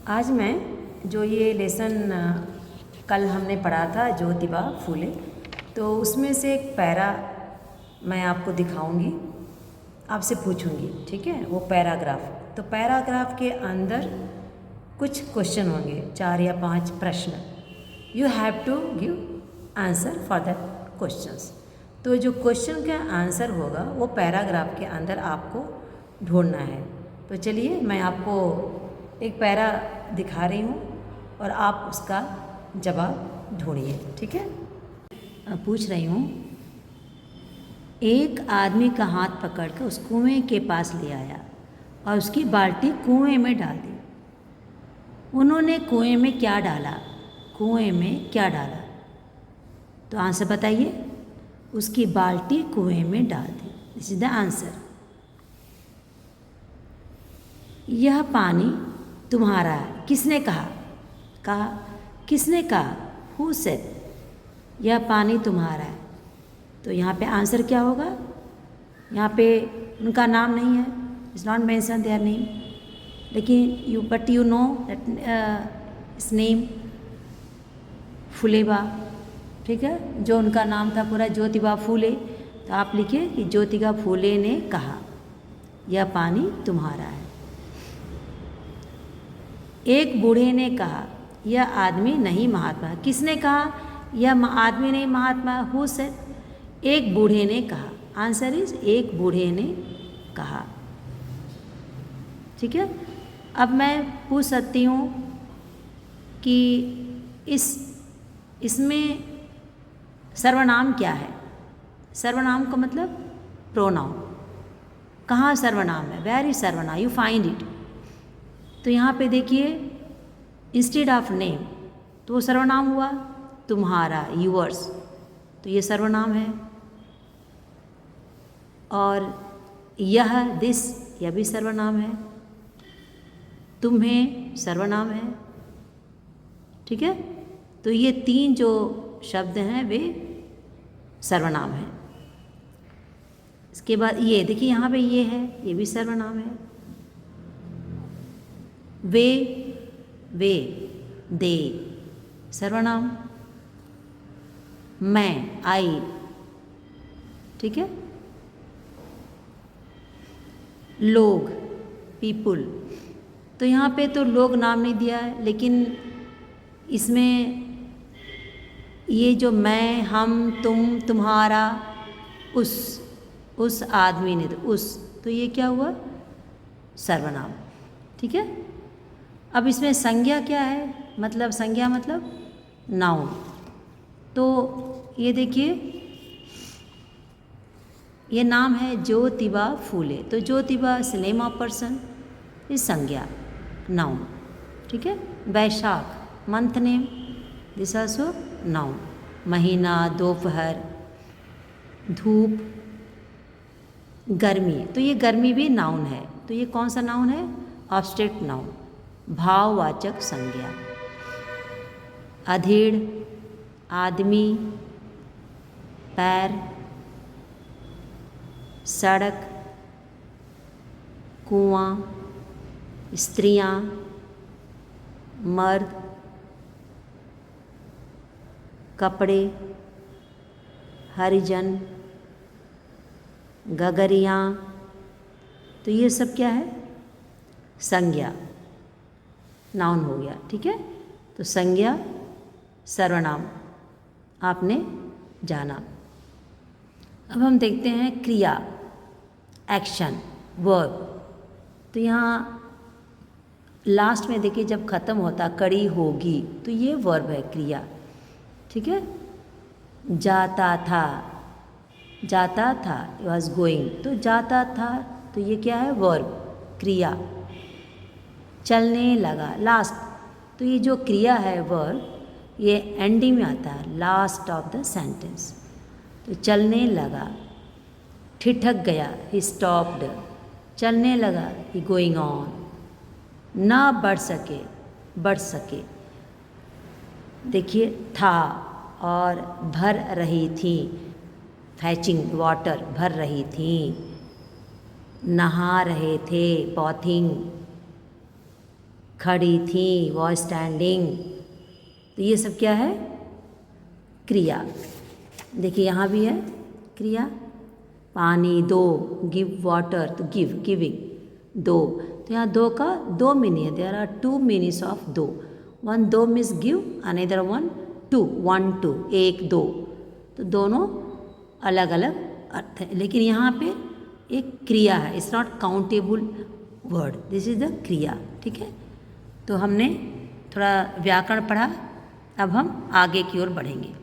आज मैं जो ये लेसन कल हमने पढ़ा था ज्योतिबा फूले, तो उसमें से एक पैरा मैं आपको दिखाऊंगी, आपसे पूछूंगी, ठीक है। वो पैराग्राफ, तो पैराग्राफ के अंदर कुछ क्वेश्चन होंगे, 4 या 5 प्रश्न। You have to give answer for that questions. तो जो क्वेश्चन का आंसर होगा वो पैराग्राफ के अंदर आपको ढूंढना है। तो चलिए मैं आपको एक पैरा दिखा रही हूँ और आप उसका जवाब ढूंढिए, ठीक है। पूछ रही हूँ, एक आदमी का हाथ पकड़कर उस कुएं के पास ले आया और उसकी बाल्टी कुएं में डाल दी। उन्होंने कुएं में क्या डाला? कुएं में क्या डाला? तो आंसर बताइए। उसकी बाल्टी कुएं में डाल दी। This is the answer. यह पानी तुम्हारा है। किसने कहा? किसने कहा? Who said? यह पानी तुम्हारा है। तो यहाँ पे आंसर क्या होगा? यहाँ पे उनका नाम नहीं है, it's not mention their name, लेकिन बट यू नो दैट इस नेम फुलेबा, ठीक है। जो उनका नाम था पूरा ज्योतिबा फूले, तो आप लिखिए कि ज्योतिबा फूले ने कहा यह पानी तुम्हारा है। एक बूढ़े ने कहा यह आदमी नहीं महात्मा। किसने कहा यह आदमी नहीं महात्मा? Who said? एक बूढ़े ने कहा। आंसर इज एक बूढ़े ने कहा, ठीक है। अब मैं पूछ सकती हूँ कि इसमें सर्वनाम क्या है? सर्वनाम का मतलब प्रोनाउन। कहाँ सर्वनाम है? वेयर इज सर्वनाम? You find it. तो यहाँ पे देखिए, इंस्टेड ऑफ नेम, तो वो सर्वनाम हुआ तुम्हारा, यूअर्स, तो ये सर्वनाम है। और यह, दिस, यह भी सर्वनाम है। तुम्हें सर्वनाम है, ठीक है। तो ये 3 जो शब्द हैं वे सर्वनाम हैं। इसके बाद ये देखिए, यहाँ पे ये है, ये भी सर्वनाम है। वे, दे, सर्वनाम। मैं, आई, ठीक है। लोग, पीपुल, तो यहाँ पे तो लोग नाम नहीं दिया है, लेकिन इसमें ये जो मैं, हम, तुम, तुम्हारा, उस आदमी ने, तो ये क्या हुआ? सर्वनाम, ठीक है। अब इसमें संज्ञा क्या है? मतलब संज्ञा मतलब नाउन। तो ये देखिए, ये नाम है ज्योतिबा फूले, तो Jyotiba is name of person, is संज्ञा, नाउन, ठीक है। Vaishakh, month name, this also noun. महीना, दोपहर, धूप, गर्मी, तो ये गर्मी भी नाउन है। तो ये कौन सा नाउन है? ऑब्स्ट्रैक्ट नाउन, भाववाचक संज्ञा। अधेड़, आदमी, पैर, सड़क, कुआं, स्त्रियां, मर्द, कपड़े, हरिजन, गगरियाँ, तो ये सब क्या है? संज्ञा, नाउन हो गया, ठीक है। तो संज्ञा, सर्वनाम आपने जाना। अब हम देखते हैं क्रिया, एक्शन, वर्ब। तो यहाँ लास्ट में देखिए, जब ख़त्म होता कड़ी होगी, तो ये वर्ब है, क्रिया, ठीक है। जाता था, जाता था, वॉज गोइंग, तो जाता था, तो ये क्या है? वर्ब, क्रिया। चलने लगा, लास्ट, तो ये जो क्रिया है वर्ब, ये एंडिंग में आता है, लास्ट ऑफ द सेंटेंस। तो चलने लगा, ठिठक गया, ही स्टॉप्ड, चलने लगा, ही गोइंग ऑन, ना बढ़ सके, बढ़ सके, देखिए था, और भर रही थी, फैचिंग वाटर, भर रही थी, नहा रहे थे, पॉथिंग, खड़ी थी, वॉज स्टैंडिंग। तो ये सब क्या है? क्रिया। देखिए यहाँ भी है क्रिया, पानी दो, गिव वाटर, तो गिव, गिविंग, दो। तो यहाँ दो का दो मीनिंग है, there are two meanings of दो। वन दो means give, another one two, one two, एक दो। तो दोनों अलग अलग अर्थ है, लेकिन यहाँ पे एक क्रिया है, it's not countable word, this is the क्रिया। ठीक है, तो हमने थोड़ा व्याकरण पढ़ा, अब हम आगे की ओर बढ़ेंगे।